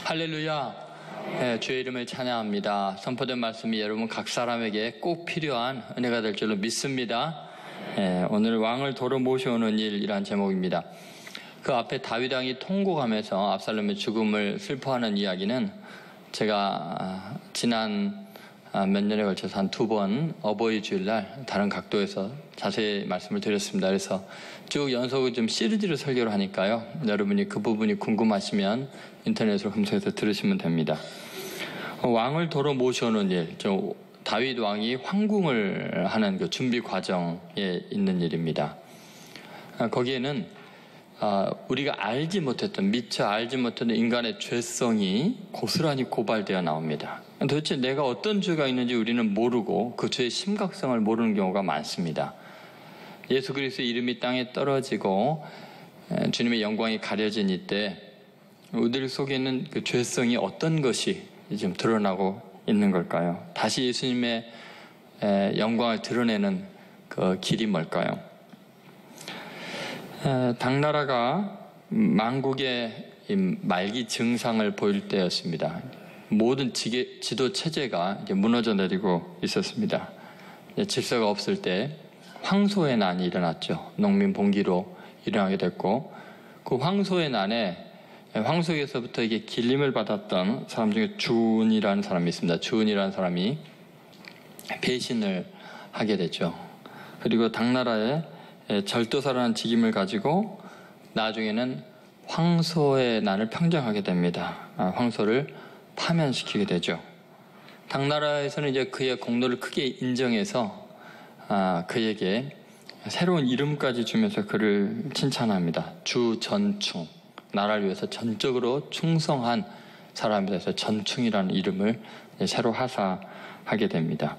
할렐루야. 네, 주의 이름을 찬양합니다. 선포된 말씀이 여러분 각 사람에게 꼭 필요한 은혜가 될 줄로 믿습니다. 네, 오늘 왕을 도로 모셔오는 일이란 제목입니다. 그 앞에 다윗 왕이 통곡하면서 압살롬의 죽음을 슬퍼하는 이야기는 제가 지난 몇 년에 걸쳐서 한 2번 어버이 주일날 다른 각도에서 자세히 말씀을 드렸습니다. 그래서 쭉 연속으로 좀 시리즈로 설교를 하니까요. 여러분이 그 부분이 궁금하시면 인터넷으로 검색해서 들으시면 됩니다. 왕을 도로 모셔오는 일, 다윗 왕이 황궁을 하는 그 준비 과정에 있는 일입니다. 거기에는 우리가 미처 알지 못했던 인간의 죄성이 고스란히 고발되어 나옵니다. 도대체 내가 어떤 죄가 있는지 우리는 모르고 그 죄의 심각성을 모르는 경우가 많습니다. 예수 그리스도의 이름이 땅에 떨어지고 주님의 영광이 가려진 이때 우리들 속에 있는 그 죄성이 어떤 것이 좀 드러나고 있는 걸까요? 다시 예수님의 영광을 드러내는 그 길이 뭘까요? 당나라가 만국의 말기 증상을 보일 때였습니다. 모든 지도 체제가 이제 무너져 내리고 있었습니다. 질서가 없을 때 황소의 난이 일어났죠. 농민 봉기로 일어나게 됐고, 그 황소의 난에 황소에서부터 이게 길림을 받았던 사람 중에 주은이라는 사람이 있습니다. 주은이라는 사람이 배신을 하게 되죠. 그리고 당나라에 절도사라는 직임을 가지고 나중에는 황소의 난을 평정하게 됩니다. 황소를 파면시키게 되죠. 당나라에서는 이제 그의 공로를 크게 인정해서 그에게 새로운 이름까지 주면서 그를 칭찬합니다. 주전충, 나라를 위해서 전적으로 충성한 사람에 대해서 전충이라는 이름을 새로 하사하게 됩니다.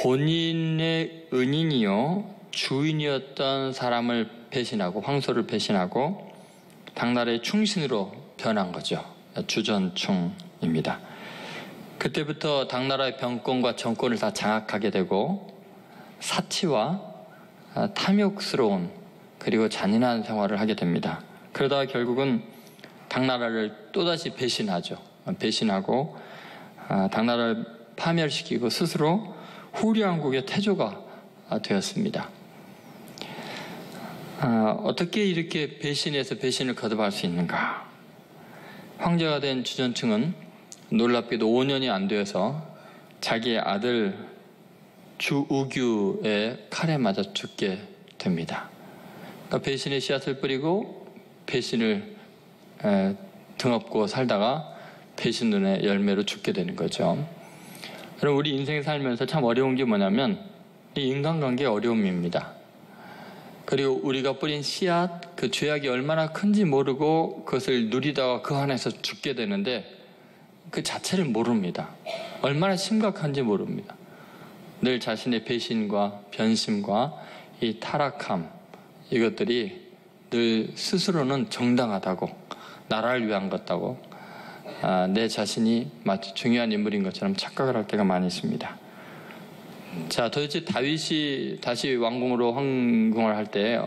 본인의 은인이요 주인이었던 사람을 배신하고 황소를 배신하고 당나라의 충신으로 변한 거죠. 주전충입니다. 그때부터 당나라의 병권과 정권을 다 장악하게 되고 사치와 탐욕스러운 그리고 잔인한 생활을 하게 됩니다. 그러다가 결국은 당나라를 또다시 배신하고 당나라를 파멸시키고 스스로 후리왕국의 태조가 되었습니다. 어떻게 이렇게 배신해서 배신을 거듭할 수 있는가? 황제가 된 주전층은 놀랍게도 5년이 안 되어서 자기의 아들 주우규의 칼에 맞아 죽게 됩니다. 그러니까 배신의 씨앗을 뿌리고 배신을 등엎고 살다가 배신론의 열매로 죽게 되는 거죠. 그럼 우리 인생 살면서 참 어려운 게 뭐냐면 이 인간관계의 어려움입니다. 그리고 우리가 뿌린 씨앗, 그 죄악이 얼마나 큰지 모르고 그것을 누리다가 그 안에서 죽게 되는데 그 자체를 모릅니다. 얼마나 심각한지 모릅니다. 늘 자신의 배신과 변심과 이 타락함, 이것들이 늘 스스로는 정당하다고, 나라를 위한 것다고, 내 자신이 마치 중요한 인물인 것처럼 착각을 할 때가 많이 있습니다. 자, 도대체 다윗이 다시 왕궁으로 황궁을 할 때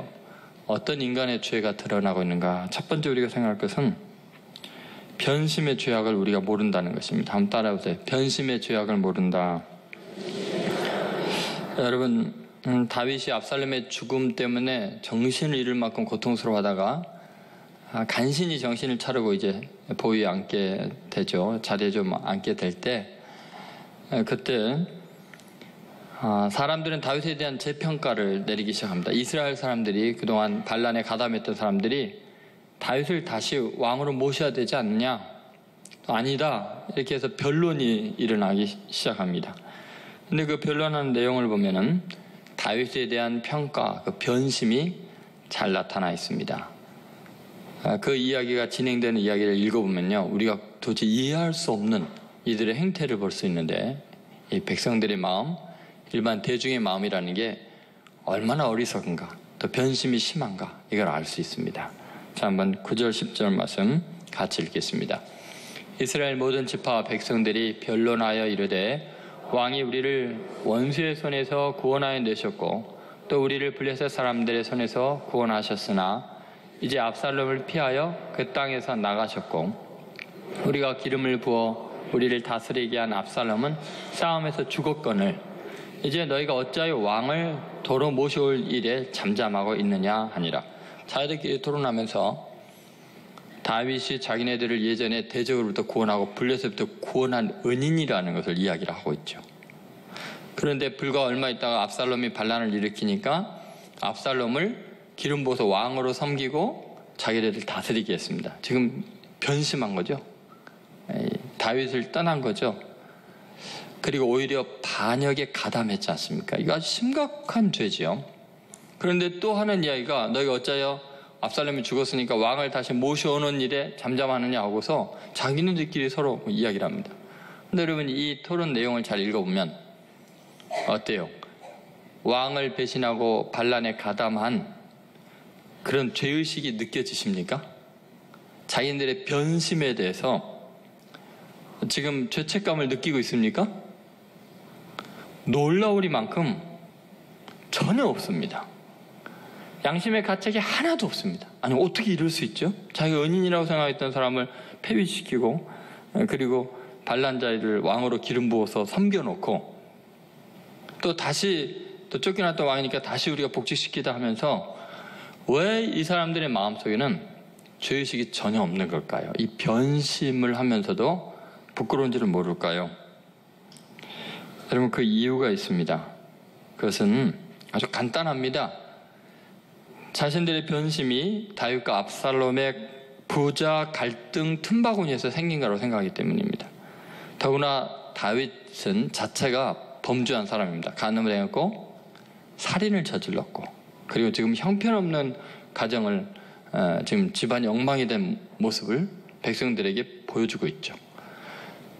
어떤 인간의 죄가 드러나고 있는가? 첫 번째 우리가 생각할 것은 변심의 죄악을 우리가 모른다는 것입니다. 한번 따라해보세요. 변심의 죄악을 모른다. 여러분, 다윗이 압살롬의 죽음 때문에 정신을 잃을 만큼 고통스러워하다가 간신히 정신을 차리고 이제 보위에 앉게 되죠. 자리에 좀 앉게 될 때 그때 사람들은 다윗에 대한 재평가를 내리기 시작합니다. 이스라엘 사람들이 그동안 반란에 가담했던 사람들이 다윗을 다시 왕으로 모셔야 되지 않느냐? 아니다. 이렇게 해서 변론이 일어나기 시작합니다. 근데 그 변론하는 내용을 보면은 다윗에 대한 평가, 그 변심이 잘 나타나 있습니다. 그 이야기가 진행되는 이야기를 읽어보면요. 우리가 도저히 이해할 수 없는 이들의 행태를 볼 수 있는데 이 백성들의 마음, 일반 대중의 마음이라는 게 얼마나 어리석은가, 또 변심이 심한가 이걸 알 수 있습니다. 자, 한번 9절 10절 말씀 같이 읽겠습니다. 이스라엘 모든 지파와 백성들이 변론하여 이르되 왕이 우리를 원수의 손에서 구원하여 내셨고 또 우리를 블레셋 사람들의 손에서 구원하셨으나 이제 압살롬을 피하여 그 땅에서 나가셨고 우리가 기름을 부어 우리를 다스리게 한 압살롬은 싸움에서 죽었거늘 이제 너희가 어찌하여 왕을 도로 모셔올 일에 잠잠하고 있느냐 하니라. 자기들끼리 토론하면서 다윗이 자기네들을 예전에 대적으로부터 구원하고 블레셋부터 구원한 은인이라는 것을 이야기를 하고 있죠. 그런데 불과 얼마 있다가 압살롬이 반란을 일으키니까 압살롬을 기름 부어서 왕으로 섬기고 자기네들 다스리게 했습니다. 지금 변심한 거죠. 다윗을 떠난 거죠. 그리고 오히려 반역에 가담했지 않습니까? 이거 아주 심각한 죄지요. 그런데 또 하는 이야기가 너희가 어찌하여 압살롬이 죽었으니까 왕을 다시 모셔오는 일에 잠잠하느냐 하고서 자기네들끼리 서로 이야기를 합니다. 근데 여러분 이 토론 내용을 잘 읽어보면 어때요? 왕을 배신하고 반란에 가담한 그런 죄의식이 느껴지십니까? 자기들의 변심에 대해서 지금 죄책감을 느끼고 있습니까? 놀라우리만큼 전혀 없습니다. 양심의 가책이 하나도 없습니다. 아니 어떻게 이럴 수 있죠? 자기가 은인이라고 생각했던 사람을 폐위시키고 그리고 반란자를 왕으로 기름 부어서 섬겨놓고 또 다시 또 쫓겨났던 왕이니까 다시 우리가 복직시키다 하면서 왜 이 사람들의 마음속에는 죄의식이 전혀 없는 걸까요? 이 변심을 하면서도 부끄러운지를 모를까요? 여러분 그 이유가 있습니다. 그것은 아주 간단합니다. 자신들의 변심이 다윗과 압살롬의 부자 갈등 틈바구니에서 생긴 거라고 생각하기 때문입니다. 더구나 다윗은 자체가 범죄한 사람입니다. 간음을 해갖고 살인을 저질렀고 그리고 지금 형편없는 가정을 지금 집안이 엉망이 된 모습을 백성들에게 보여주고 있죠.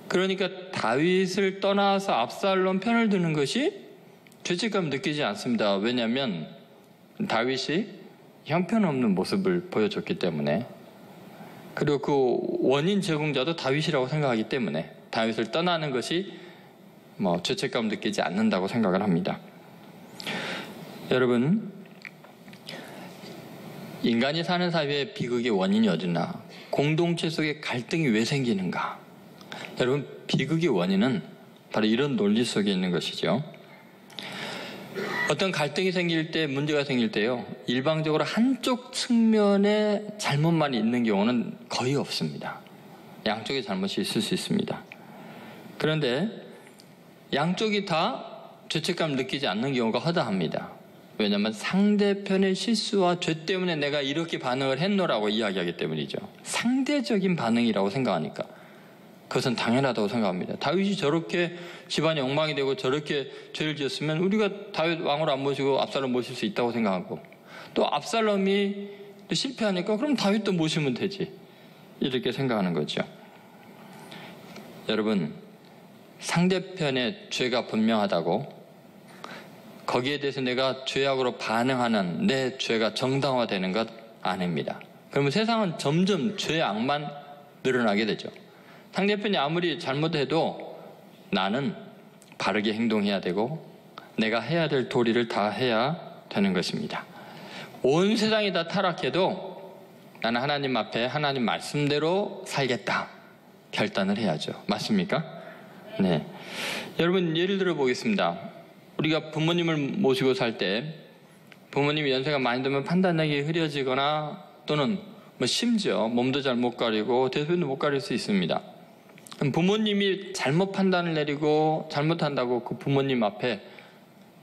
그러니까 다윗을 떠나서 압살롬 편을 드는 것이 죄책감 느끼지 않습니다. 왜냐하면 다윗이 형편없는 모습을 보여줬기 때문에 그리고 그 원인 제공자도 다윗이라고 생각하기 때문에 다윗을 떠나는 것이 죄책감 느끼지 않는다고 생각을 합니다. 여러분 인간이 사는 사회의 비극의 원인이 어디나 공동체 속에 갈등이 왜 생기는가? 여러분 비극의 원인은 바로 이런 논리 속에 있는 것이죠. 어떤 갈등이 생길 때 문제가 생길 때요 일방적으로 한쪽 측면에 잘못만 있는 경우는 거의 없습니다. 양쪽의 잘못이 있을 수 있습니다. 그런데 양쪽이 다 죄책감을 느끼지 않는 경우가 허다합니다. 왜냐하면 상대편의 실수와 죄 때문에 내가 이렇게 반응을 했노라고 이야기하기 때문이죠. 상대적인 반응이라고 생각하니까 그것은 당연하다고 생각합니다. 다윗이 저렇게 집안이 엉망이 되고 저렇게 죄를 지었으면 우리가 다윗 왕으로 안 모시고 압살롬 모실 수 있다고 생각하고 또 압살롬이 실패하니까 그럼 다윗도 모시면 되지 이렇게 생각하는 거죠. 여러분 상대편의 죄가 분명하다고 거기에 대해서 내가 죄악으로 반응하는 내 죄가 정당화되는 것 아닙니다. 그러면 세상은 점점 죄악만 늘어나게 되죠. 상대편이 아무리 잘못해도 나는 바르게 행동해야 되고 내가 해야 될 도리를 다 해야 되는 것입니다. 온 세상이 다 타락해도 나는 하나님 앞에 하나님 말씀대로 살겠다 결단을 해야죠. 맞습니까? 네. 여러분 예를 들어 보겠습니다. 우리가 부모님을 모시고 살 때 부모님이 연세가 많이 들면 판단력이 흐려지거나 또는 심지어 몸도 잘 못 가리고 대소변도 못 가릴 수 있습니다. 부모님이 잘못 판단을 내리고 잘못한다고 그 부모님 앞에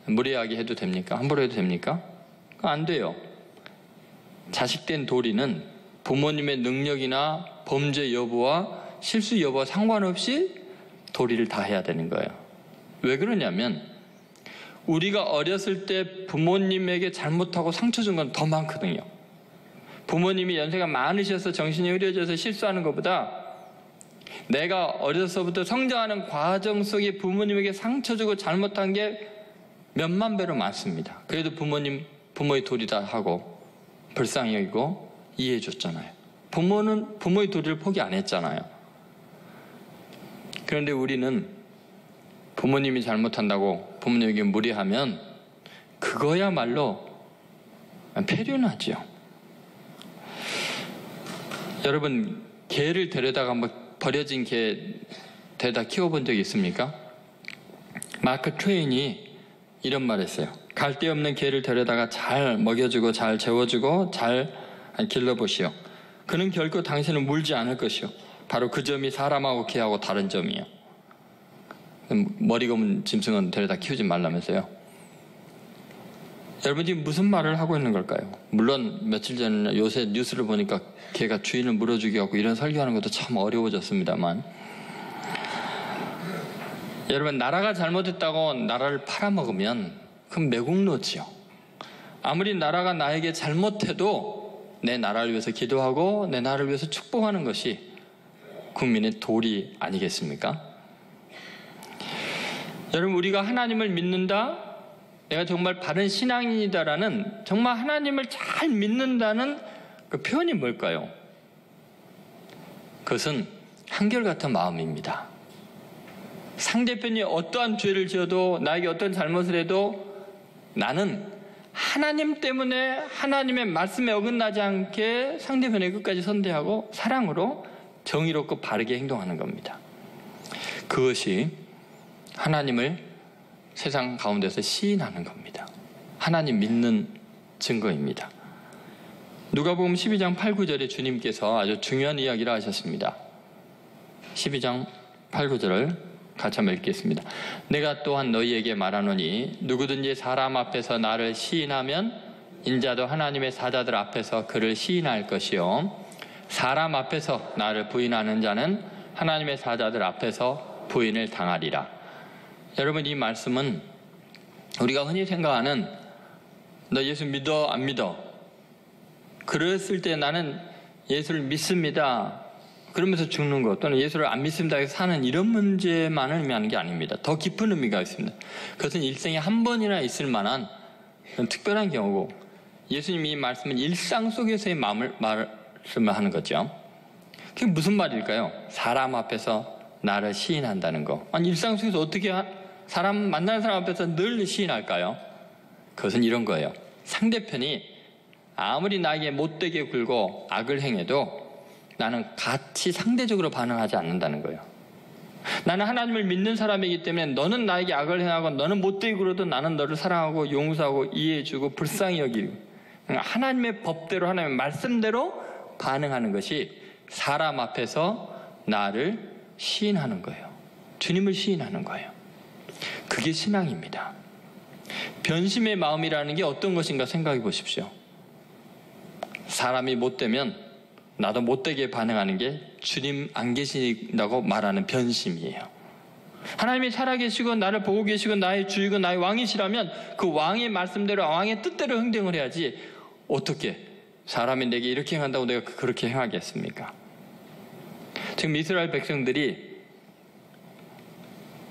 무례하게 해도 됩니까? 함부로 해도 됩니까? 안 돼요. 자식된 도리는 부모님의 능력이나 범죄 여부와 실수 여부와 상관없이 도리를 다 해야 되는 거예요. 왜 그러냐면 우리가 어렸을 때 부모님에게 잘못하고 상처 준 건 더 많거든요. 부모님이 연세가 많으셔서 정신이 흐려져서 실수하는 것보다 내가 어려서부터 성장하는 과정 속에 부모님에게 상처 주고 잘못한 게 몇만 배로 많습니다. 그래도 부모의 도리다 하고 불쌍히 여기고 이해해 줬잖아요. 부모는 부모의 도리를 포기 안 했잖아요. 그런데 우리는 부모님이 잘못한다고 부모님에게 무례하면 그거야말로 패륜하죠. 여러분 개를 데려다가 한번 버려진 개 데려다 키워본 적이 있습니까? 마크 트웨인이 이런 말 했어요. 갈데 없는 개를 데려다가 잘 먹여주고 잘 재워주고 잘 길러보시오. 그는 결코 당신을 물지 않을 것이오. 바로 그 점이 사람하고 개하고 다른 점이에요. 머리 검은 짐승은 데려다 키우지 말라면서요. 여러분 지금 무슨 말을 하고 있는 걸까요? 물론 며칠 전에 요새 뉴스를 보니까 개가 주인을 물어주게 하고 이런 설교하는 것도 참 어려워졌습니다만, 여러분 나라가 잘못했다고 나라를 팔아먹으면 그건 매국노지요. 아무리 나라가 나에게 잘못해도 내 나라를 위해서 기도하고 내 나라를 위해서 축복하는 것이 국민의 도리 아니겠습니까? 여러분 우리가 하나님을 믿는다, 내가 정말 바른 신앙인이다라는, 정말 하나님을 잘 믿는다는 그 표현이 뭘까요? 그것은 한결같은 마음입니다. 상대편이 어떠한 죄를 지어도 나에게 어떤 잘못을 해도 나는 하나님 때문에 하나님의 말씀에 어긋나지 않게 상대편의 끝까지 선대하고 사랑으로 정의롭고 바르게 행동하는 겁니다. 그것이 하나님을 세상 가운데서 시인하는 겁니다. 하나님 믿는 증거입니다. 누가복음 12장 8, 9절에 주님께서 아주 중요한 이야기를 하셨습니다. 12장 8, 9절을 같이 한번 읽겠습니다. 내가 또한 너희에게 말하노니 누구든지 사람 앞에서 나를 시인하면 인자도 하나님의 사자들 앞에서 그를 시인할 것이요, 사람 앞에서 나를 부인하는 자는 하나님의 사자들 앞에서 부인을 당하리라. 여러분 이 말씀은 우리가 흔히 생각하는 너 예수 믿어 안 믿어? 그랬을 때 나는 예수를 믿습니다 그러면서 죽는 것, 또는 예수를 안 믿습니다 해서 사는 이런 문제만을 의미하는 게 아닙니다. 더 깊은 의미가 있습니다. 그것은 일생에 한 번이나 있을 만한 특별한 경우고, 예수님이 이 말씀은 일상 속에서의 말씀을 하는 거죠. 그게 무슨 말일까요? 사람 앞에서 나를 시인한다는 거. 아니 일상 속에서 어떻게 사람 만나는 사람 앞에서 늘 시인할까요? 그것은 이런 거예요. 상대편이 아무리 나에게 못되게 굴고 악을 행해도 나는 같이 상대적으로 반응하지 않는다는 거예요. 나는 하나님을 믿는 사람이기 때문에 너는 나에게 악을 행하고 너는 못되게 굴어도 나는 너를 사랑하고 용서하고 이해해주고 불쌍히 여기고, 하나님의 법대로 하나님의 말씀대로 반응하는 것이 사람 앞에서 나를 시인하는 거예요. 주님을 시인하는 거예요. 그게 신앙입니다. 변심의 마음이라는 게 어떤 것인가 생각해 보십시오. 사람이 못되면 나도 못되게 반응하는 게 주님 안 계신다고 말하는 변심이에요. 하나님이 살아계시고 나를 보고 계시고 나의 주이고 나의 왕이시라면 그 왕의 말씀대로 왕의 뜻대로 행동을 해야지, 어떻게 사람이 내게 이렇게 행한다고 내가 그렇게 행하겠습니까? 지금 이스라엘 백성들이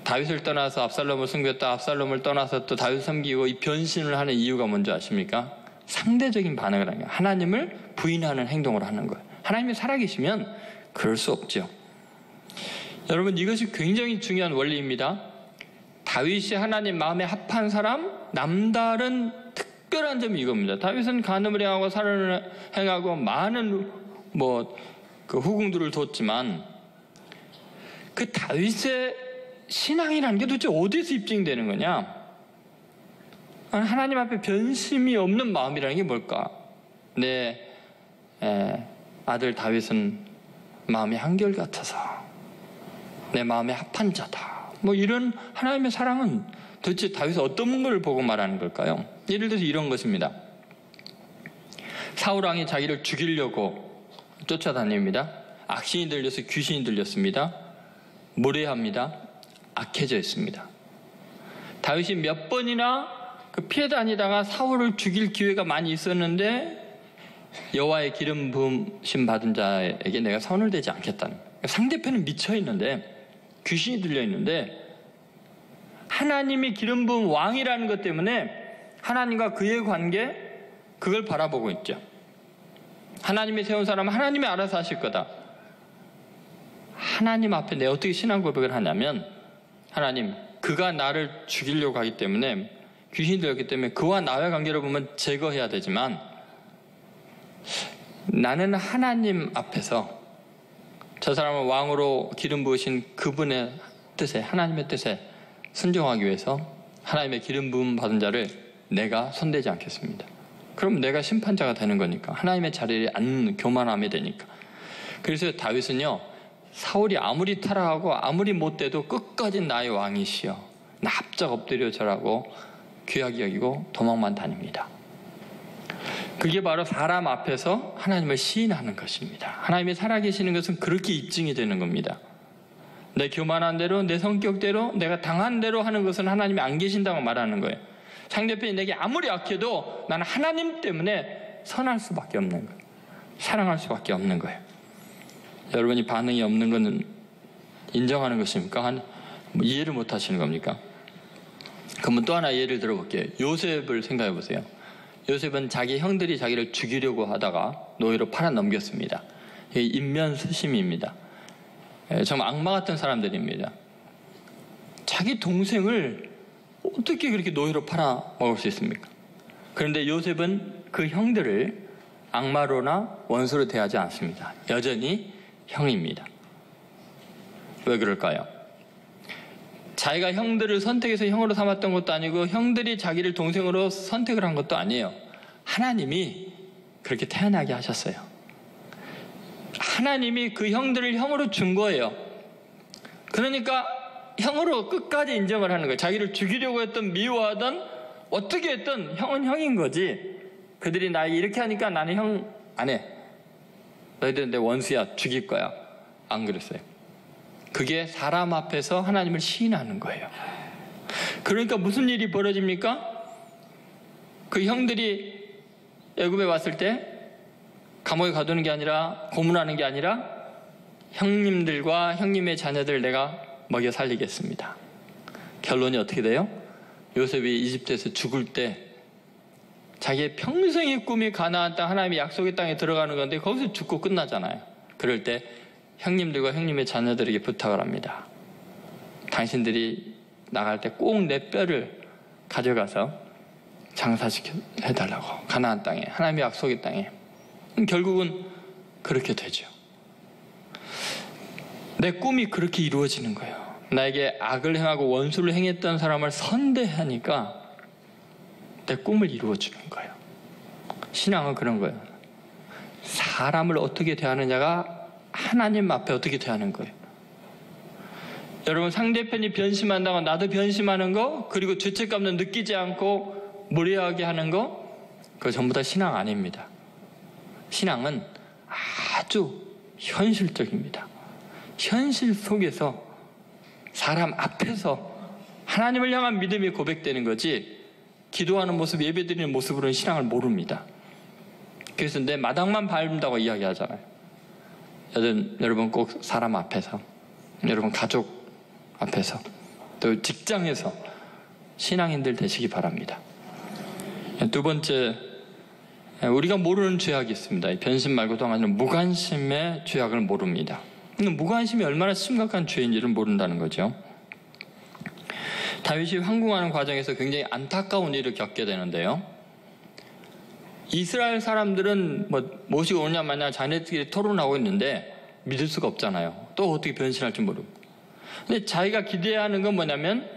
다윗을 떠나서 압살롬을 섬겼다, 압살롬을 떠나서 또 다윗을 섬기고 이 변신을 하는 이유가 뭔지 아십니까? 상대적인 반응을 하는 거예요. 하나님을 부인하는 행동을 하는 거예요. 하나님이 살아계시면 그럴 수 없죠. 여러분 이것이 굉장히 중요한 원리입니다. 다윗이 하나님 마음에 합한 사람, 남다른 특별한 점이 이겁니다. 다윗은 간음을 행하고 살인을 행하고 많은 그 후궁들을 뒀지만 그 다윗의 신앙이라는 게 도대체 어디서 입증되는 거냐? 하나님 앞에 변심이 없는 마음이라는 게 뭘까? 내 아들 다윗은 마음이 한결같아서 내 마음에 합한 자다. 이런 하나님의 사랑은 도대체 다윗은 어떤 걸 보고 말하는 걸까요? 예를 들어서 이런 것입니다. 사울 왕이 자기를 죽이려고 쫓아다닙니다. 악신이 들려서 귀신이 들렸습니다. 무례합니다. 악해져 있습니다. 다윗이 몇 번이나 피해 다니다가 사울을 죽일 기회가 많이 있었는데 여호와의 기름 부으심 받은 자에게 내가 선을 대지 않겠다는, 상대편은 미쳐 있는데 귀신이 들려 있는데 하나님이 기름 부은 왕이라는 것 때문에 하나님과 그의 관계, 그걸 바라보고 있죠. 하나님이 세운 사람은 하나님이 알아서 하실 거다. 하나님 앞에 내가 어떻게 신앙 고백을 하냐면, 하나님, 그가 나를 죽이려고 하기 때문에, 귀신이 들렸기 때문에 그와 나의 관계를 보면 제거해야 되지만 나는 하나님 앞에서 저 사람을 왕으로 기름 부으신 그분의 뜻에, 하나님의 뜻에 순종하기 위해서 하나님의 기름 부음 받은 자를 내가 손대지 않겠습니다. 그럼 내가 심판자가 되는 거니까, 하나님의 자리에 앉는 교만함이 되니까. 그래서 다윗은요, 사울이 아무리 타락하고 아무리 못돼도 끝까지 나의 왕이시여, 납작 엎드려 절하고 귀하게 여기고 도망만 다닙니다. 그게 바로 사람 앞에서 하나님을 시인하는 것입니다. 하나님이 살아계시는 것은 그렇게 입증이 되는 겁니다. 내 교만한 대로, 내 성격대로, 내가 당한 대로 하는 것은 하나님이 안 계신다고 말하는 거예요. 상대편이 내게 아무리 악해도 나는 하나님 때문에 선할 수밖에 없는 거예요. 사랑할 수밖에 없는 거예요. 여러분이 반응이 없는 것은 인정하는 것입니까? 이해를 못 하시는 겁니까? 그러면 또 하나 예를 들어볼게요. 요셉을 생각해 보세요. 요셉은 자기 형들이 자기를 죽이려고 하다가 노예로 팔아 넘겼습니다. 이게 인면수심입니다. 정말 악마 같은 사람들입니다. 자기 동생을 어떻게 그렇게 노예로 팔아 먹을 수 있습니까? 그런데 요셉은 그 형들을 악마로나 원수로 대하지 않습니다. 여전히 형입니다. 왜 그럴까요? 자기가 형들을 선택해서 형으로 삼았던 것도 아니고 형들이 자기를 동생으로 선택을 한 것도 아니에요. 하나님이 그렇게 태어나게 하셨어요. 하나님이 그 형들을 형으로 준 거예요. 그러니까 형으로 끝까지 인정을 하는 거예요. 자기를 죽이려고 했던, 미워하던, 어떻게 했던 형은 형인 거지. 그들이 나 이렇게 하니까 나는 형 안 해. 너희들은 내 원수야, 죽일 거야. 안 그랬어요. 그게 사람 앞에서 하나님을 시인하는 거예요. 그러니까 무슨 일이 벌어집니까? 그 형들이 애굽에 왔을 때 감옥에 가두는 게 아니라, 고문하는 게 아니라 형님들과 형님의 자녀들 내가 먹여 살리겠습니다. 결론이 어떻게 돼요? 요셉이 이집트에서 죽을 때 자기의 평생의 꿈이 가나안 땅, 하나님의 약속의 땅에 들어가는 건데 거기서 죽고 끝나잖아요. 그럴 때 형님들과 형님의 자녀들에게 부탁을 합니다. 당신들이 나갈 때 꼭 내 뼈를 가져가서 장사시켜 해달라고. 가나안 땅에, 하나님의 약속의 땅에. 결국은 그렇게 되죠. 내 꿈이 그렇게 이루어지는 거예요. 나에게 악을 행하고 원수를 행했던 사람을 선대하니까 내 꿈을 이루어주는 거예요. 신앙은 그런 거예요. 사람을 어떻게 대하느냐가 하나님 앞에 어떻게 대하는 거예요. 여러분, 상대편이 변심한다고 나도 변심하는 거, 그리고 죄책감도 느끼지 않고 무례하게 하는 거, 그거 전부 다 신앙 아닙니다. 신앙은 아주 현실적입니다. 현실 속에서 사람 앞에서 하나님을 향한 믿음이 고백되는 거지, 기도하는 모습, 예배드리는 모습으로는 신앙을 모릅니다. 그래서 내 마당만 밟는다고 이야기하잖아요. 여러분 꼭 사람 앞에서, 여러분 가족 앞에서, 또 직장에서 신앙인들 되시기 바랍니다. 두 번째, 우리가 모르는 죄악이 있습니다. 변심 말고도 하나는 무관심의 죄악을 모릅니다. 무관심이 얼마나 심각한 죄인지를 모른다는 거죠. 다윗이 황궁하는 과정에서 굉장히 안타까운 일을 겪게 되는데요. 이스라엘 사람들은 모시고 오냐 마냐 자네들끼리 토론하고 있는데 믿을 수가 없잖아요. 또 어떻게 변신할지 모르고. 근데 자기가 기대하는 건 뭐냐면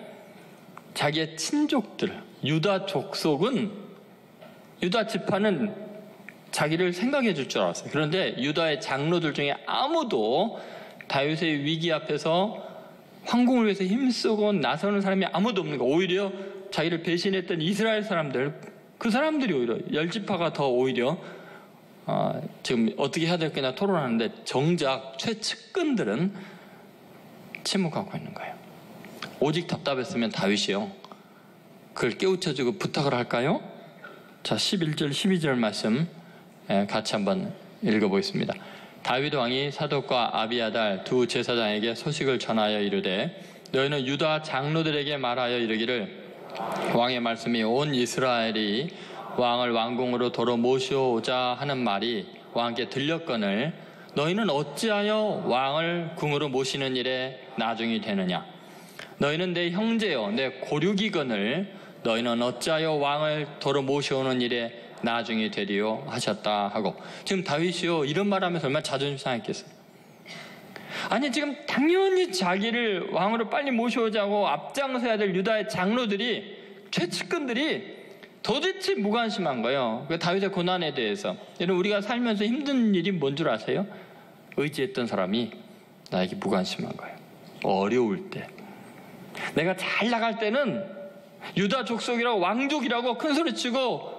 자기의 친족들, 유다 족속은, 유다 지파는 자기를 생각해 줄 줄 알았어요. 그런데 유다의 장로들 중에 아무도 다윗의 위기 앞에서 황궁을 위해서 힘쓰고 나서는 사람이 아무도 없는 거예요. 오히려 자기를 배신했던 이스라엘 사람들, 그 사람들이 오히려, 열지파가 더 오히려 지금 어떻게 해야 될 거냐 토론하는데 정작 최측근들은 침묵하고 있는 거예요. 오직 답답했으면 다윗이요, 그걸 깨우쳐주고 부탁을 할까요? 자, 11절 12절 말씀 같이 한번 읽어보겠습니다. 다윗 왕이 사독과 아비아달 두 제사장에게 소식을 전하여 이르되 너희는 유다 장로들에게 말하여 이르기를 왕의 말씀이 온 이스라엘이 왕을 왕궁으로 도로 모셔오자 하는 말이 왕께 들렸거늘 너희는 어찌하여 왕을 궁으로 모시는 일에 나중이 되느냐? 너희는 내 형제여 내 고륙이거늘 너희는 어찌하여 왕을 도로 모셔오는 일에 나중이 되리요 하셨다 하고, 지금 다윗이요 이런 말하면서 얼마나 자존심 상했겠어요. 아니 지금 당연히 자기를 왕으로 빨리 모셔오자고 앞장서야 될 유다의 장로들이, 최측근들이 도대체 무관심한 거예요. 그 다윗의 고난에 대해서. 여러분, 우리가 살면서 힘든 일이 뭔 줄 아세요? 의지했던 사람이 나에게 무관심한 거예요. 어려울 때, 내가 잘 나갈 때는 유다 족속이라고, 왕족이라고 큰 소리치고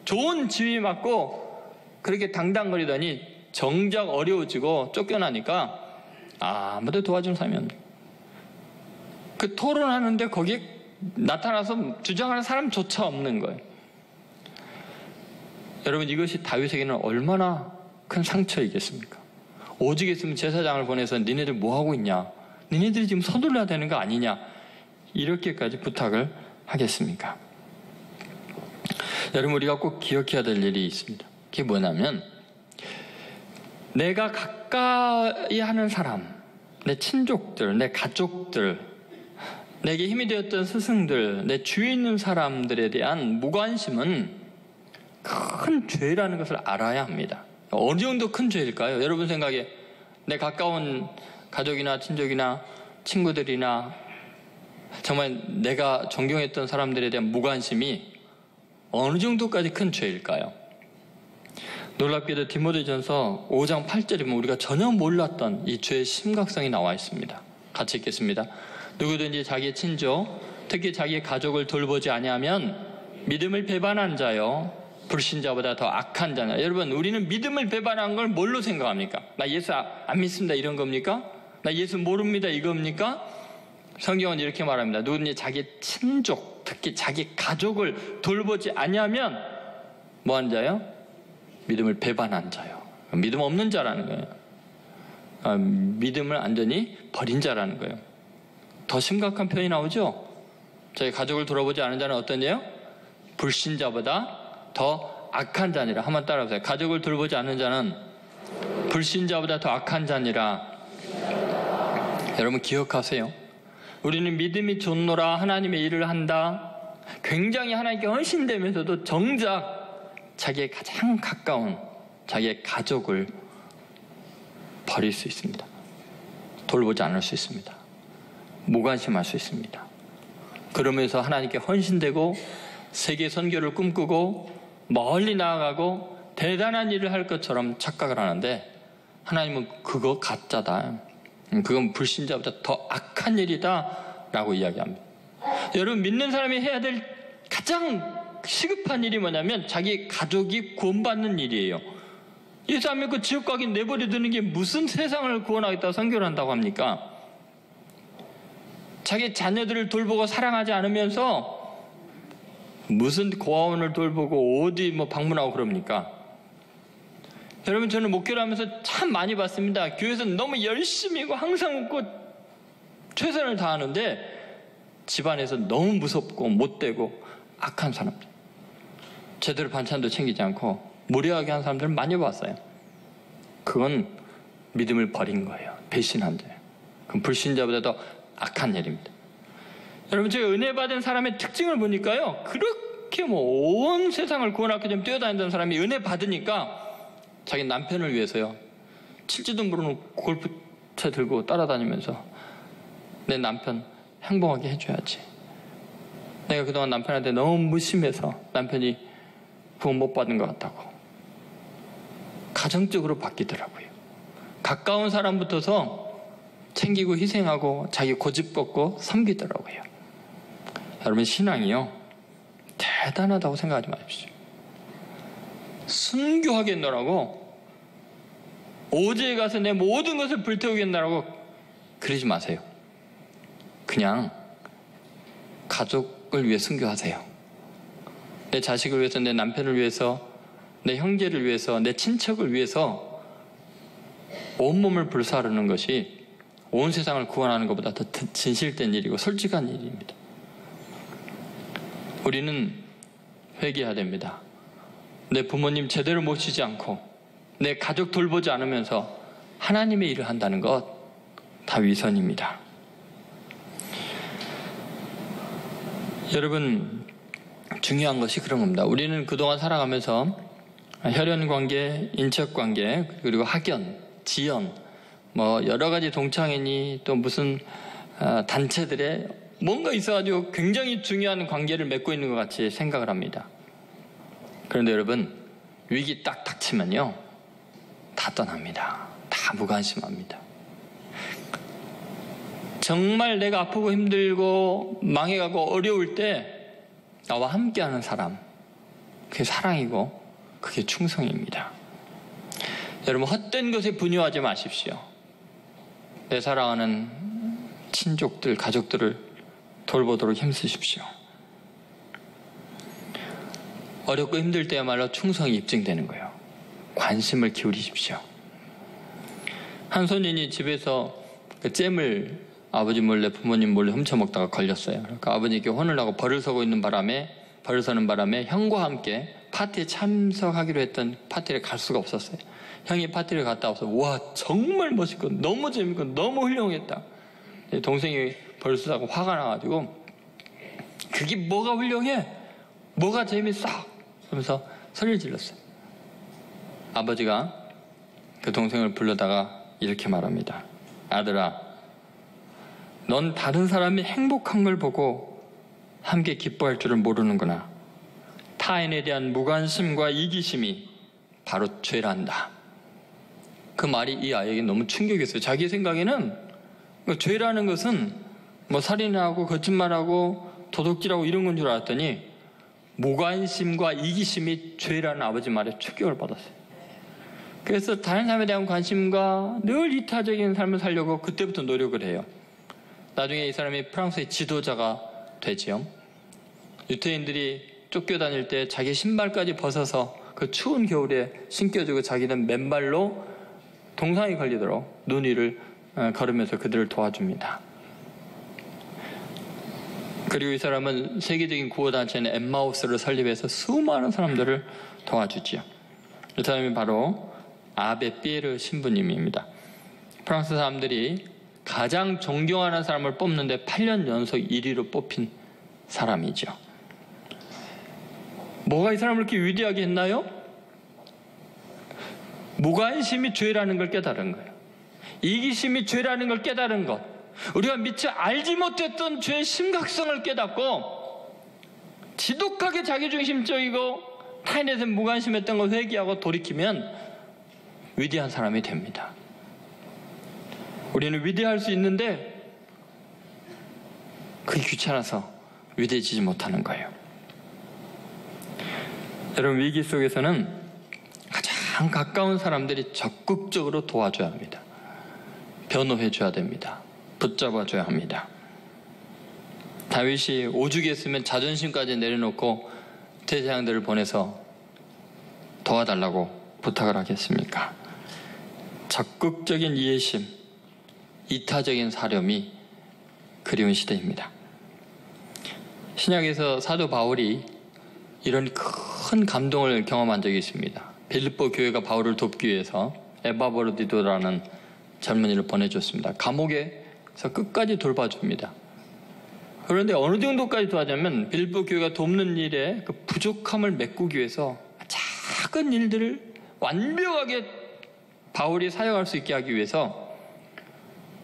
좋은 지위 맡고 그렇게 당당거리더니 정작 어려워지고 쫓겨나니까 아무도 도와주는 사람이 없는 거예요. 그 토론하는데 거기에 나타나서 주장하는 사람조차 없는 거예요. 여러분, 이것이 다윗에게는 얼마나 큰 상처이겠습니까? 오직 있으면 제사장을 보내서 니네들 뭐하고 있냐, 니네들이 지금 서둘러야 되는 거 아니냐, 이렇게까지 부탁을 하겠습니까? 여러분, 우리가 꼭 기억해야 될 일이 있습니다. 그게 뭐냐면, 내가 가까이 하는 사람, 내 친족들, 내 가족들, 내게 힘이 되었던 스승들, 내 주위에 있는 사람들에 대한 무관심은 큰 죄라는 것을 알아야 합니다. 어느 정도 큰 죄일까요? 여러분 생각에 내 가까운 가족이나 친족이나 친구들이나 정말 내가 존경했던 사람들에 대한 무관심이 어느 정도까지 큰 죄일까요? 놀랍게도 디모데전서 5장 8절이면 우리가 전혀 몰랐던 이 죄의 심각성이 나와 있습니다. 같이 읽겠습니다. 누구든지 자기의 친족, 특히 자기의 가족을 돌보지 아니하면 믿음을 배반한 자요, 불신자보다 더 악한 자냐. 여러분, 우리는 믿음을 배반한 걸 뭘로 생각합니까? 나 예수 안 믿습니다, 이런 겁니까? 나 예수 모릅니다, 이겁니까? 성경은 이렇게 말합니다. 누구든지 자기 친족, 특히 자기 가족을 돌보지 아니하면 뭐 하는 자요? 믿음을 배반한 자요. 믿음 없는 자라는 거예요. 믿음을 완전히 버린 자라는 거예요. 더 심각한 표현이 나오죠? 자기 가족을 돌아보지 않은 자는 어떤 자요? 불신자보다 더 악한 자니라. 한번 따라보세요. 가족을 돌보지 않는 자는 불신자보다 더 악한 자니라. 여러분 기억하세요. 우리는 믿음이 좋노라, 하나님의 일을 한다, 굉장히 하나님께 헌신되면서도 정작 자기의 가장 가까운 자기의 가족을 버릴 수 있습니다. 돌보지 않을 수 있습니다. 무관심할 수 있습니다. 그러면서 하나님께 헌신되고 세계 선교를 꿈꾸고 멀리 나아가고 대단한 일을 할 것처럼 착각을 하는데, 하나님은 그거 가짜다, 그건 불신자보다 더 악한 일이다 라고 이야기합니다. 여러분, 믿는 사람이 해야 될 가장 시급한 일이 뭐냐면 자기 가족이 구원받는 일이에요. 예수 안 믿고 지옥 가긴 내버려 두는 게 무슨 세상을 구원하겠다고 선교를 한다고 합니까? 자기 자녀들을 돌보고 사랑하지 않으면서 무슨 고아원을 돌보고 어디 방문하고 그럽니까? 여러분, 저는 목회를 하면서 참 많이 봤습니다. 교회에서 너무 열심히고 항상 웃고 최선을 다하는데 집안에서 너무 무섭고 못되고 악한 사람들, 제대로 반찬도 챙기지 않고 무례하게 한 사람들을 많이 봤어요. 그건 믿음을 버린 거예요. 배신한 자예요. 그건 불신자보다 더 악한 일입니다. 여러분, 제가 은혜 받은 사람의 특징을 보니까요, 그렇게 온 세상을 구원하기 좀 뛰어다니던 사람이 은혜 받으니까 자기 남편을 위해서요, 칠지도 모르는 골프채 들고 따라다니면서 내 남편 행복하게 해줘야지, 내가 그동안 남편한테 너무 무심해서 남편이 구원 못 받은 것 같다고 가정적으로 바뀌더라고요. 가까운 사람부터서 챙기고 희생하고 자기 고집 꺾고 섬기더라고요. 여러분, 신앙이요, 대단하다고 생각하지 마십시오. 순교하겠노라고, 오지에 가서 내 모든 것을 불태우겠노라고 그러지 마세요. 그냥 가족을 위해 순교하세요. 내 자식을 위해서, 내 남편을 위해서, 내 형제를 위해서, 내 친척을 위해서 온몸을 불사르는 것이 온 세상을 구원하는 것보다 더 진실된 일이고 솔직한 일입니다. 우리는 회개해야 됩니다. 내 부모님 제대로 모시지 않고 내 가족 돌보지 않으면서 하나님의 일을 한다는 것 다 위선입니다. 여러분, 중요한 것이 그런 겁니다. 우리는 그동안 살아가면서 혈연관계, 인척관계, 그리고 학연, 지연, 여러 가지 동창회니 또 무슨 단체들에 뭔가 있어가지고 굉장히 중요한 관계를 맺고 있는 것 같이 생각을 합니다. 그런데 여러분, 위기 딱 닥치면요, 다 떠납니다. 다 무관심합니다. 정말 내가 아프고 힘들고 망해가고 어려울 때 나와 함께하는 사람, 그게 사랑이고 그게 충성입니다. 여러분, 헛된 것에 분유하지 마십시오. 내 사랑하는 친족들, 가족들을 돌보도록 힘쓰십시오. 어렵고 힘들 때야말로 충성이 입증되는 거예요. 관심을 기울이십시오. 한 손님이 집에서 그 잼을 아버지 몰래 부모님 몰래 훔쳐먹다가 걸렸어요. 그러니까 아버님께 혼을 나고 벌을 서는 바람에 형과 함께 파티에 참석하기로 했던 파티를 갈 수가 없었어요. 형이 파티를 갔다 와서 와, 정말 멋있고 너무 재밌고 너무 훌륭했다. 동생이 벌을 쓰다가 화가 나가지고 그게 뭐가 훌륭해? 뭐가 재밌어? 그러면서 소리를 질렀어요. 아버지가 그 동생을 불러다가 이렇게 말합니다. 아들아, 넌 다른 사람이 행복한 걸 보고 함께 기뻐할 줄을 모르는구나. 타인에 대한 무관심과 이기심이 바로 죄란다. 그 말이 이 아이에게 너무 충격이었어요. 자기 생각에는 죄라는 것은 살인하고 거짓말하고 도둑질하고 이런 건 줄 알았더니 무관심과 이기심이 죄라는 아버지 말에 충격을 받았어요. 그래서 다른 사람에 대한 관심과 늘 이타적인 삶을 살려고 그때부터 노력을 해요. 나중에 이 사람이 프랑스의 지도자가 되지요. 유태인들이 쫓겨다닐 때 자기 신발까지 벗어서 그 추운 겨울에 신겨주고 자기는 맨발로 동상이 걸리도록 눈 위를 걸으면서 그들을 도와줍니다. 그리고 이 사람은 세계적인 구호단체인 엠마우스를 설립해서 수많은 사람들을 도와주지요. 이 사람이 바로 아베 피에르 신부님입니다. 프랑스 사람들이 가장 존경하는 사람을 뽑는데 8년 연속 1위로 뽑힌 사람이죠. 뭐가 이 사람을 이렇게 위대하게 했나요? 무관심이 죄라는 걸 깨달은 거예요. 이기심이 죄라는 걸 깨달은 것. 우리가 미처 알지 못했던 죄의 심각성을 깨닫고 지독하게 자기중심적이고 타인에 대해 무관심했던 걸 회개하고 돌이키면 위대한 사람이 됩니다. 우리는 위대할 수 있는데 그게 귀찮아서 위대해지지 못하는 거예요. 여러분, 위기 속에서는 가장 가까운 사람들이 적극적으로 도와줘야 합니다. 변호해줘야 됩니다. 붙잡아줘야 합니다. 다윗이 오죽했으면 자존심까지 내려놓고 제사장들을 보내서 도와달라고 부탁을 하겠습니까? 적극적인 이해심, 이타적인 사렴이 그리운 시대입니다. 신약에서 사도 바울이 이런 큰 감동을 경험한 적이 있습니다. 빌립보 교회가 바울을 돕기 위해서 에바브로디도라는 젊은이를 보내줬습니다. 감옥에서 끝까지 돌봐줍니다. 그런데 어느 정도까지 도와주냐면 빌립보 교회가 돕는 일에 그 부족함을 메꾸기 위해서 작은 일들을 완벽하게 바울이 사용할 수 있게 하기 위해서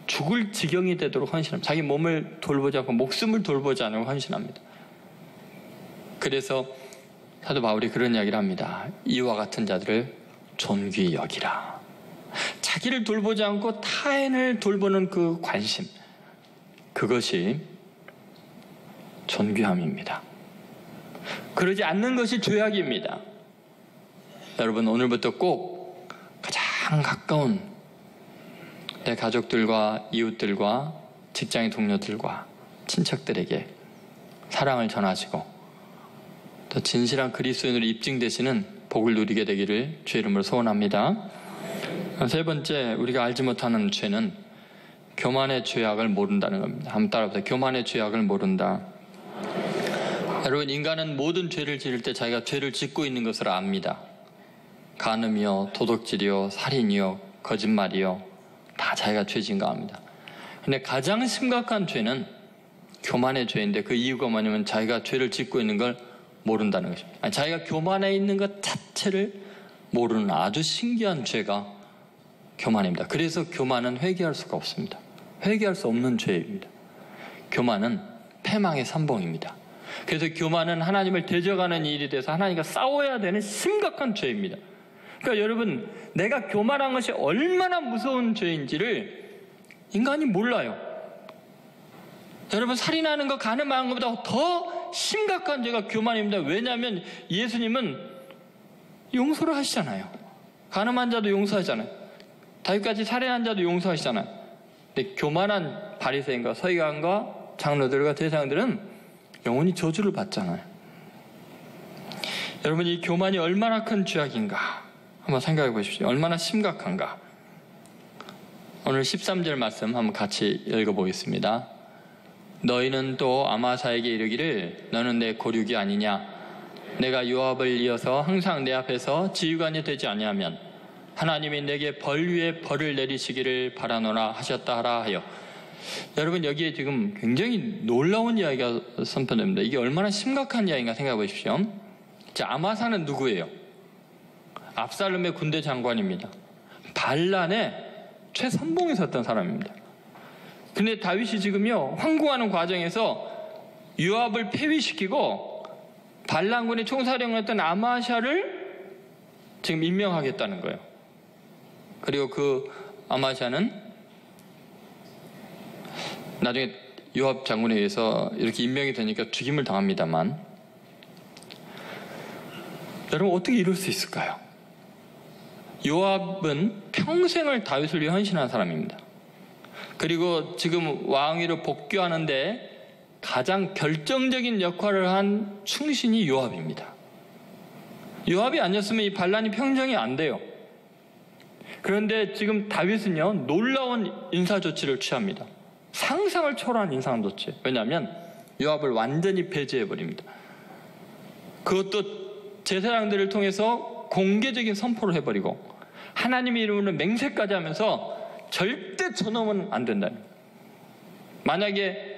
죽을 지경이 되도록 헌신합니다. 자기 몸을 돌보지 않고 목숨을 돌보지 않으려고 헌신합니다. 그래서 사도 바울이 그런 이야기를 합니다. 이와 같은 자들을 존귀히 여기라. 자기를 돌보지 않고 타인을 돌보는 그 관심, 그것이 존귀함입니다. 그러지 않는 것이 죄악입니다. 여러분, 오늘부터 꼭 가장 가까운 내 가족들과 이웃들과 직장의 동료들과 친척들에게 사랑을 전하시고 또 진실한 그리스도인으로 입증되시는 복을 누리게 되기를 주의 이름으로 소원합니다. 세 번째, 우리가 알지 못하는 죄는 교만의 죄악을 모른다는 겁니다. 한번 따라해보세요. 교만의 죄악을 모른다. 여러분, 인간은 모든 죄를 지을 때 자기가 죄를 짓고 있는 것을 압니다. 간음이요, 도둑질이요, 살인이요, 거짓말이요, 다 자기가 죄 지은 거 압니다. 근데 가장 심각한 죄는 교만의 죄인데 그 이유가 뭐냐면 자기가 죄를 짓고 있는 걸 모른다는 것입니다. 아니, 자기가 교만해 있는 것 자체를 모르는 아주 신기한 죄가 교만입니다. 그래서 교만은 회개할 수가 없습니다. 회개할 수 없는 죄입니다. 교만은 패망의 선봉입니다. 그래서 교만은 하나님을 대적하는 일이 돼서 하나님과 싸워야 되는 심각한 죄입니다. 그러니까 여러분, 내가 교만한 것이 얼마나 무서운 죄인지를 인간이 몰라요. 여러분, 살인하는 거, 간음하는 것보다 더 심각한 죄가 교만입니다. 왜냐하면 예수님은 용서를 하시잖아요. 간음한 자도 용서하잖아요. 다윗같이 살인한 자도 용서하시잖아요. 근데 교만한 바리새인과 서기관과 장로들과 제사장들은 영원히 저주를 받잖아요. 여러분, 이 교만이 얼마나 큰 죄악인가 한번 생각해 보십시오. 얼마나 심각한가. 오늘 13절 말씀 한번 같이 읽어보겠습니다. 너희는 또 아마사에게 이르기를 너는 내 고륙이 아니냐. 내가 요압을 이어서 항상 내 앞에서 지휘관이 되지 아니하면 하나님이 내게 벌 위에 벌을 내리시기를 바라노라 하셨다 하라 하여. 여러분, 여기에 지금 굉장히 놀라운 이야기가 선포됩니다. 이게 얼마나 심각한 이야기인가 생각해 보십시오. 자, 아마사는 누구예요? 압살롬의 군대 장관입니다. 반란의 최선봉에 섰던 사람입니다. 근데 다윗이 지금요, 황궁하는 과정에서 요압을 폐위시키고 반란군의 총사령이었던 아마샤를 지금 임명하겠다는 거예요. 그리고 그 아마샤는 나중에 요압 장군에 의해서 이렇게 임명이 되니까 죽임을 당합니다만, 여러분, 어떻게 이럴 수 있을까요? 요압은 평생을 다윗을 위해 헌신한 사람입니다. 그리고 지금 왕위로 복귀하는데 가장 결정적인 역할을 한 충신이 요압입니다. 요압이 아니었으면 이 반란이 평정이 안 돼요. 그런데 지금 다윗은요, 놀라운 인사조치를 취합니다. 상상을 초월한 인사조치. 왜냐하면 요압을 완전히 배제해버립니다. 그것도 제사장들을 통해서 공개적인 선포를 해버리고 하나님의 이름으로 맹세까지 하면서 절대 저놈은 안 된다. 만약에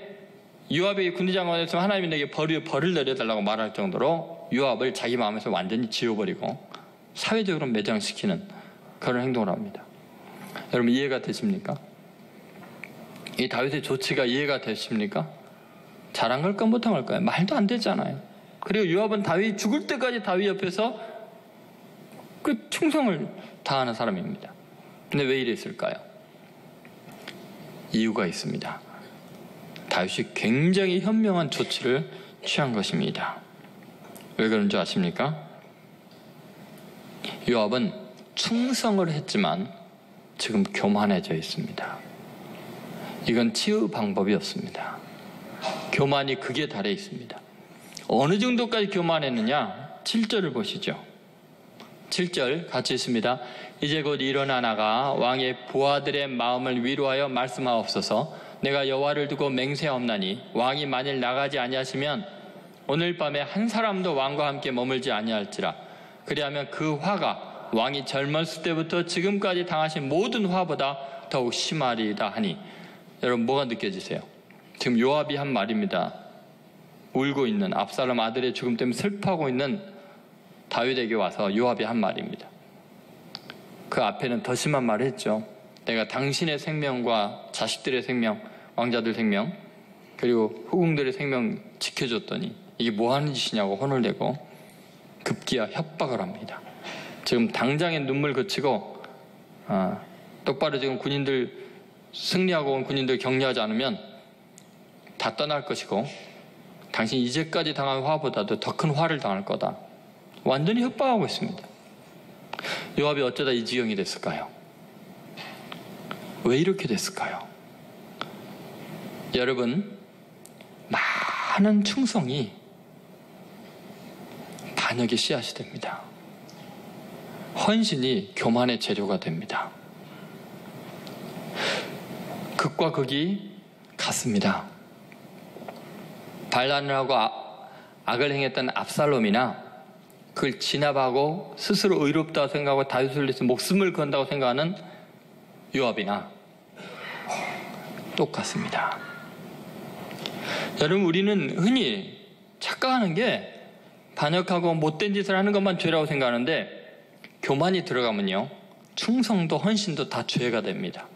요압에게 군대장관에서 하나님이 내게 벌을 내려달라고 말할 정도로 요압을 자기 마음에서 완전히 지워버리고 사회적으로 매장시키는 그런 행동을 합니다. 여러분, 이해가 되십니까? 이 다윗의 조치가 이해가 되십니까? 잘한 걸까 못한 걸까요? 말도 안 되잖아요. 그리고 요압은 다윗 죽을 때까지 다윗 옆에서 그 충성을 다하는 사람입니다. 근데 왜 이랬을까요? 이유가 있습니다. 다윗이 굉장히 현명한 조치를 취한 것입니다. 왜 그런 줄 아십니까? 요압은 충성을 했지만 지금 교만해져 있습니다. 이건 치유 방법이 없습니다. 교만이 극에 달해 있습니다. 어느 정도까지 교만했느냐? 7절을 보시죠. 7절 같이 있습니다. 이제 곧 일어나 나가 왕의 부하들의 마음을 위로하여 말씀하옵소서. 내가 여호와를 두고 맹세하옵나니 왕이 만일 나가지 아니하시면 오늘 밤에 한 사람도 왕과 함께 머물지 아니할지라. 그리하면 그 화가 왕이 젊었을 때부터 지금까지 당하신 모든 화보다 더욱 심하리이다 하니. 여러분, 뭐가 느껴지세요? 지금 요압이 한 말입니다. 울고 있는 압살롬 아들의 죽음 때문에 슬퍼하고 있는 다윗에게 와서 요압이 한 말입니다. 그 앞에는 더 심한 말을 했죠. 내가 당신의 생명과 자식들의 생명, 왕자들 생명, 그리고 후궁들의 생명 지켜줬더니 이게 뭐 하는 짓이냐고 혼을 내고 급기야 협박을 합니다. 지금 당장에 눈물 그치고 똑바로 지금 군인들 승리하고 온 군인들 격려하지 않으면 다 떠날 것이고 당신 이제까지 당한 화보다도 더 큰 화를 당할 거다. 완전히 협박하고 있습니다. 요압이 어쩌다 이 지경이 됐을까요? 왜 이렇게 됐을까요? 여러분, 많은 충성이 반역의 씨앗이 됩니다. 헌신이 교만의 재료가 됩니다. 극과 극이 같습니다. 반란을 하고 악을 행했던 압살롬이나 그걸 진압하고 스스로 의롭다고 생각하고 다윗을 위해서 목숨을 건다고 생각하는 요압이나 똑같습니다. 여러분, 우리는 흔히 착각하는 게 반역하고 못된 짓을 하는 것만 죄라고 생각하는데 교만이 들어가면요, 충성도 헌신도 다 죄가 됩니다.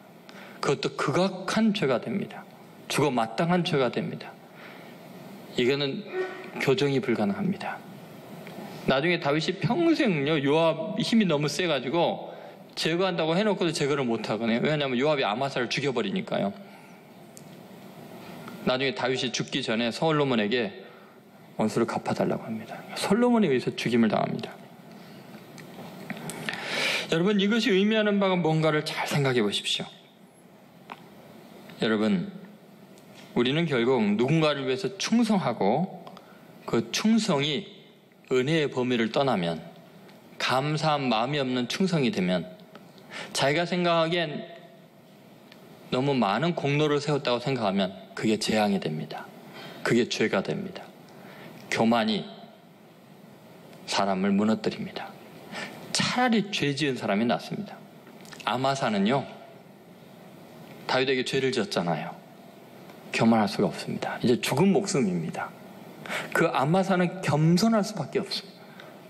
그것도 극악한 죄가 됩니다. 죽어 마땅한 죄가 됩니다. 이거는 교정이 불가능합니다. 나중에 다윗이 평생요 요압 힘이 너무 세가지고 제거한다고 해놓고도 제거를 못하거든요. 왜냐하면 요압이 아마사를 죽여버리니까요. 나중에 다윗이 죽기 전에 솔로몬에게 원수를 갚아달라고 합니다. 솔로몬에 의해서 죽임을 당합니다. 여러분, 이것이 의미하는 바가 뭔가를 잘 생각해 보십시오. 여러분, 우리는 결국 누군가를 위해서 충성하고 그 충성이 은혜의 범위를 떠나면, 감사한 마음이 없는 충성이 되면, 자기가 생각하기엔 너무 많은 공로를 세웠다고 생각하면 그게 재앙이 됩니다. 그게 죄가 됩니다. 교만이 사람을 무너뜨립니다. 차라리 죄 지은 사람이 낫습니다. 아마사는요, 다윗에게 죄를 지었잖아요. 교만할 수가 없습니다. 이제 죽은 목숨입니다. 그 아마사는 겸손할 수밖에 없습니다.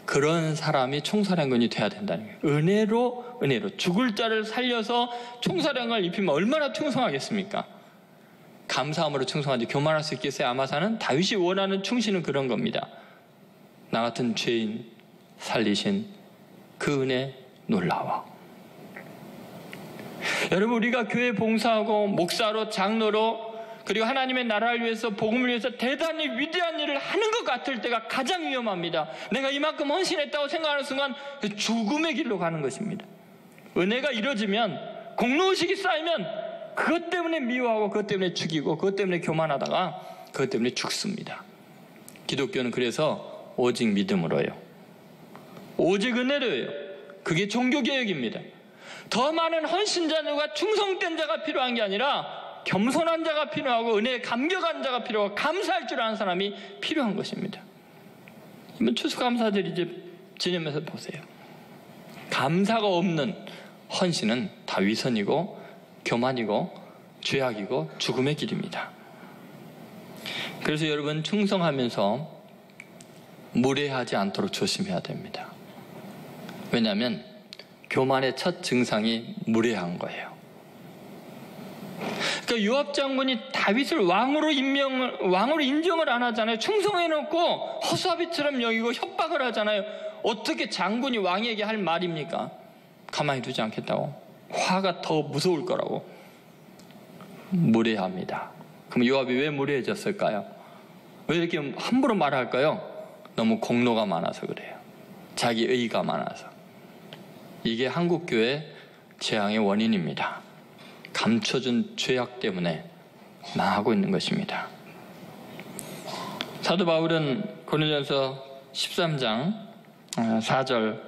그런 사람이 총사령관이 돼야 된다는 거예요. 은혜로 죽을 자를 살려서 총사령관을 입히면 얼마나 충성하겠습니까? 감사함으로 충성하지 교만할 수 있겠어요? 아마사는 다윗이 원하는 충신은 그런 겁니다. 나 같은 죄인 살리신 그 은혜 놀라워. 여러분, 우리가 교회 봉사하고 목사로, 장로로, 그리고 하나님의 나라를 위해서, 복음을 위해서 대단히 위대한 일을 하는 것 같을 때가 가장 위험합니다. 내가 이만큼 헌신했다고 생각하는 순간 죽음의 길로 가는 것입니다. 은혜가 이루어지면, 공로의식이 쌓이면 그것 때문에 미워하고, 그것 때문에 죽이고, 그것 때문에 교만하다가 그것 때문에 죽습니다. 기독교는 그래서 오직 믿음으로요, 오직 은혜로요. 그게 종교개혁입니다. 더 많은 헌신자들과 충성된 자가 필요한 게 아니라 겸손한 자가 필요하고, 은혜에 감격한 자가 필요하고, 감사할 줄 아는 사람이 필요한 것입니다. 이번 추수감사절 이제 지내면서 보세요. 감사가 없는 헌신은 다 위선이고 교만이고 죄악이고 죽음의 길입니다. 그래서 여러분, 충성하면서 무례하지 않도록 조심해야 됩니다. 왜냐하면 교만의 첫 증상이 무례한 거예요. 그러니까 요압 장군이 다윗을 왕으로 인정을 안 하잖아요. 충성해놓고 허수아비처럼 여기고 협박을 하잖아요. 어떻게 장군이 왕에게 할 말입니까? 가만히 두지 않겠다고. 화가 더 무서울 거라고. 무례합니다. 그럼 요압이 왜 무례해졌을까요? 왜 이렇게 함부로 말할까요? 너무 공로가 많아서 그래요. 자기 의의가 많아서. 이게 한국교회 재앙의 원인입니다. 감춰준 죄악 때문에 망하고 있는 것입니다. 사도 바울은 고린도전서 13장 4절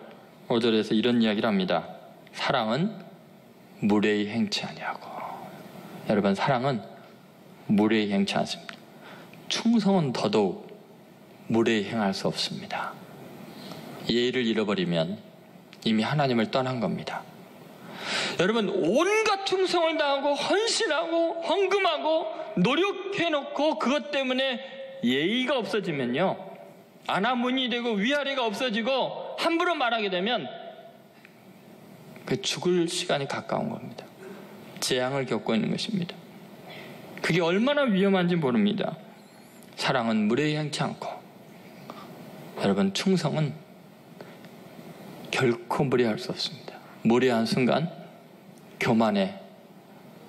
5절에서 이런 이야기를 합니다. 사랑은 무례히 행치 아니하고. 여러분, 사랑은 무례히 행치 않습니다. 충성은 더더욱 무례히 행할 수 없습니다. 예의를 잃어버리면 이미 하나님을 떠난 겁니다. 여러분, 온갖 충성을 다하고 헌신하고 헌금하고 노력해놓고 그것 때문에 예의가 없어지면요, 안하문이 되고 위아래가 없어지고 함부로 말하게 되면 그 죽을 시간이 가까운 겁니다. 재앙을 겪고 있는 것입니다. 그게 얼마나 위험한지 모릅니다. 사랑은 무례히 행치 않고, 여러분, 충성은 결코 무례할 수 없습니다. 무례한 순간 교만에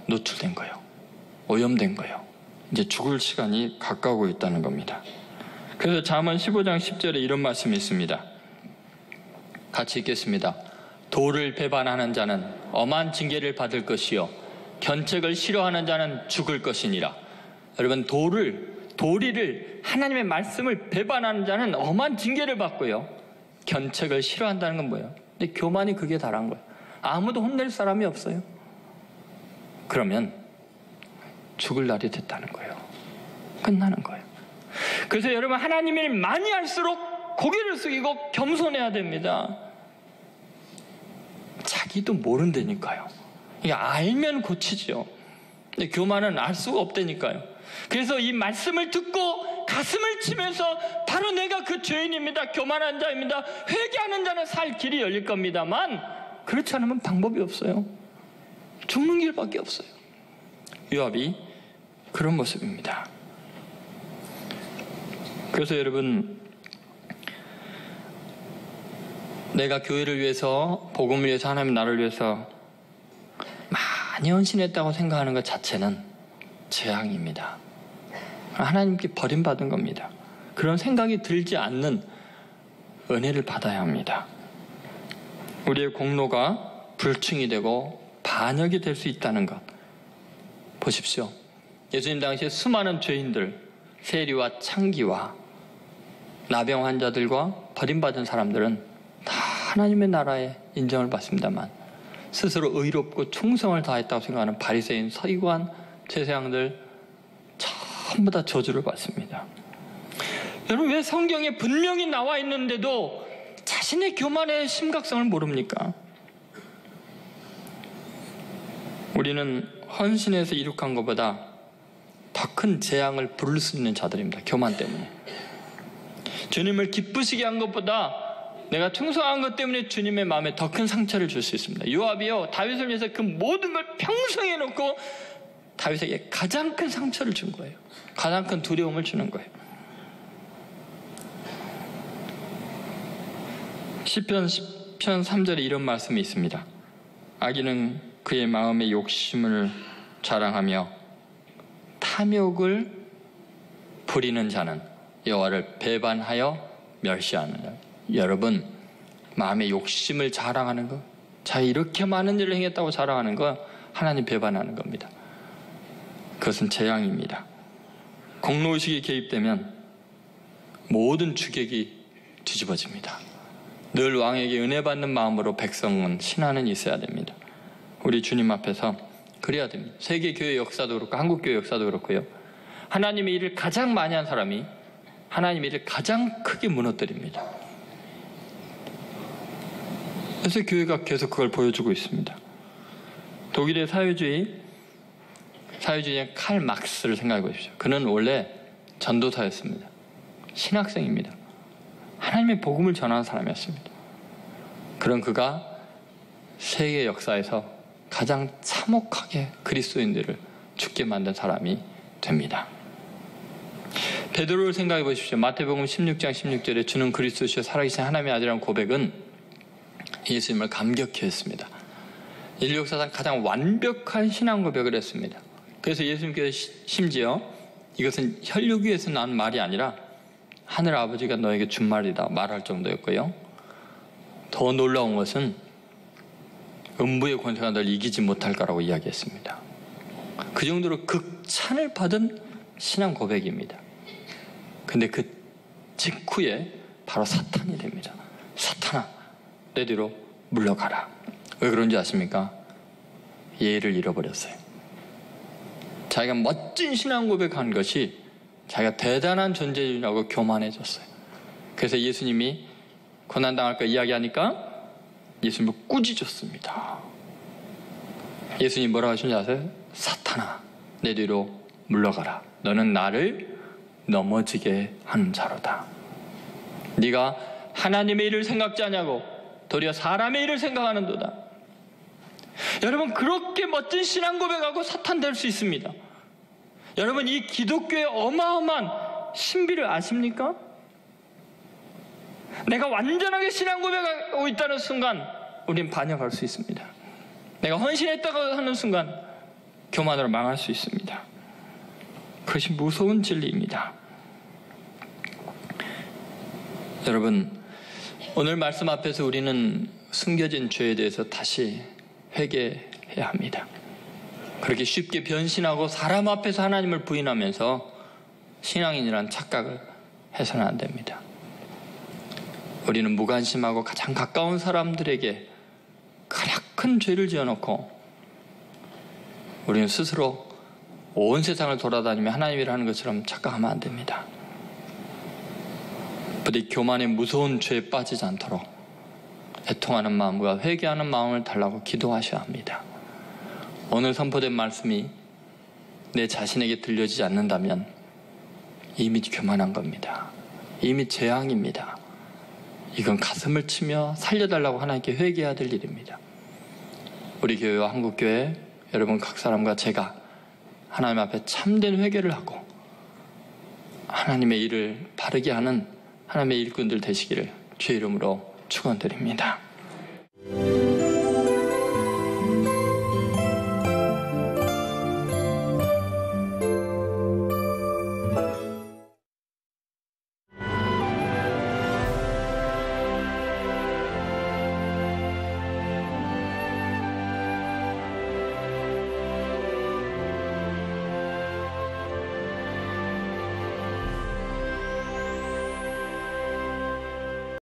노출된 거예요. 오염된 거예요. 이제 죽을 시간이 가까우고 있다는 겁니다. 그래서 잠언 15장 10절에 이런 말씀이 있습니다. 같이 읽겠습니다. 도를 배반하는 자는 엄한 징계를 받을 것이요 견책을 싫어하는 자는 죽을 것이니라. 여러분, 도리를, 하나님의 말씀을 배반하는 자는 엄한 징계를 받고요, 견책을 싫어한다는 건 뭐예요? 근데 교만이 그게 다란 거예요. 아무도 혼낼 사람이 없어요. 그러면 죽을 날이 됐다는 거예요. 끝나는 거예요. 그래서 여러분, 하나님을 많이 할수록 고개를 숙이고 겸손해야 됩니다. 자기도 모른다니까요. 이게 알면 고치죠. 근데 교만은 알 수가 없다니까요. 그래서 이 말씀을 듣고 가슴을 치면서 바로 내가 그 죄인입니다, 교만한 자입니다, 회개하는 자는 살 길이 열릴 겁니다만, 그렇지 않으면 방법이 없어요. 죽는 길밖에 없어요. 요압이 그런 모습입니다. 그래서 여러분, 내가 교회를 위해서, 복음을 위해서, 하나님의 나라를 위해서 많이 헌신했다고 생각하는 것 자체는 재앙입니다. 하나님께 버림받은 겁니다. 그런 생각이 들지 않는 은혜를 받아야 합니다. 우리의 공로가 불충이 되고 반역이 될 수 있다는 것 보십시오. 예수님 당시에 수많은 죄인들, 세리와 창기와 나병 환자들과 버림받은 사람들은 다 하나님의 나라에 인정을 받습니다만 스스로 의롭고 충성을 다했다고 생각하는 바리새인, 서기관, 제사장들 전부 다 저주를 받습니다. 여러분, 왜 성경에 분명히 나와 있는데도 자신의 교만의 심각성을 모릅니까? 우리는 헌신해서 이룩한 것보다 더 큰 재앙을 부를 수 있는 자들입니다. 교만 때문에. 주님을 기쁘시게 한 것보다 내가 충성한 것 때문에 주님의 마음에 더 큰 상처를 줄 수 있습니다. 요압이요, 다윗을 위해서 그 모든 걸 평생해 놓고 다윗에게 가장 큰 상처를 준 거예요. 가장 큰 두려움을 주는 거예요. 시편 10편 3절에 이런 말씀이 있습니다. 악인은 그의 마음의 욕심을 자랑하며 탐욕을 부리는 자는 여호와를 배반하여 멸시하느니라. 여러분, 마음의 욕심을 자랑하는 것, 자기 이렇게 많은 일을 행했다고 자랑하는 것, 하나님 배반하는 겁니다. 그것은 재앙입니다. 공로의식이 개입되면 모든 주객이 뒤집어집니다. 늘 왕에게 은혜 받는 마음으로 백성은 신하는 있어야 됩니다. 우리 주님 앞에서 그래야 됩니다. 세계 교회 역사도 그렇고 한국 교회 역사도 그렇고요. 하나님의 일을 가장 많이 한 사람이 하나님의 일을 가장 크게 무너뜨립니다. 그래서 교회가 계속 그걸 보여주고 있습니다. 독일의 사회주의의 칼 막스를 생각해 보십시오. 그는 원래 전도사였습니다. 신학생입니다. 하나님의 복음을 전하는 사람이었습니다. 그런 그가 세계 역사에서 가장 참혹하게 그리스도인들을 죽게 만든 사람이 됩니다. 베드로를 생각해 보십시오. 마태복음 16장 16절에 주는 그리스도시요 살아계신 하나님의 아들이라는 고백은 예수님을 감격해 했습니다. 인류 역사상 가장 완벽한 신앙 고백을 했습니다. 그래서 예수님께서 심지어 이것은 혈육위에서 난 말이 아니라 하늘 아버지가 너에게 준 말이다 말할 정도였고요. 더 놀라운 것은 음부의 권세가 널 이기지 못할 거라고 이야기했습니다. 그 정도로 극찬을 받은 신앙 고백입니다. 근데 그 직후에 바로 사탄이 됩니다. 사탄아, 내 뒤로 물러가라. 왜 그런지 아십니까? 예의를 잃어버렸어요. 자기가 멋진 신앙 고백한 것이 자기가 대단한 존재라고 교만해졌어요. 그래서 예수님이 고난당할 거 이야기하니까 예수님을 꾸짖었습니다. 예수님이 뭐라고 하시는지 아세요? 사탄아, 내 뒤로 물러가라. 너는 나를 넘어지게 하는 자로다. 네가 하나님의 일을 생각지 않냐고 도리어 사람의 일을 생각하는도다. 여러분, 그렇게 멋진 신앙 고백하고 사탄 될 수 있습니다. 여러분, 이 기독교의 어마어마한 신비를 아십니까? 내가 완전하게 신앙 고백하고 있다는 순간 우린 반역할 수 있습니다. 내가 헌신했다고 하는 순간 교만으로 망할 수 있습니다. 그것이 무서운 진리입니다. 여러분, 오늘 말씀 앞에서 우리는 숨겨진 죄에 대해서 다시 회개해야 합니다. 그렇게 쉽게 변신하고 사람 앞에서 하나님을 부인하면서 신앙인이란 착각을 해서는 안 됩니다. 우리는 무관심하고 가장 가까운 사람들에게 가장 큰 죄를 지어놓고 우리는 스스로 온 세상을 돌아다니며 하나님이라 하는 것처럼 착각하면 안 됩니다. 부디 교만의 무서운 죄에 빠지지 않도록 애통하는 마음과 회개하는 마음을 달라고 기도하셔야 합니다. 오늘 선포된 말씀이 내 자신에게 들려지지 않는다면 이미 교만한 겁니다. 이미 재앙입니다. 이건 가슴을 치며 살려달라고 하나님께 회개해야 될 일입니다. 우리 교회와 한국교회 여러분 각 사람과 제가 하나님 앞에 참된 회개를 하고 하나님의 일을 바르게 하는 하나님의 일꾼들 되시기를 주의 이름으로 축원드립니다.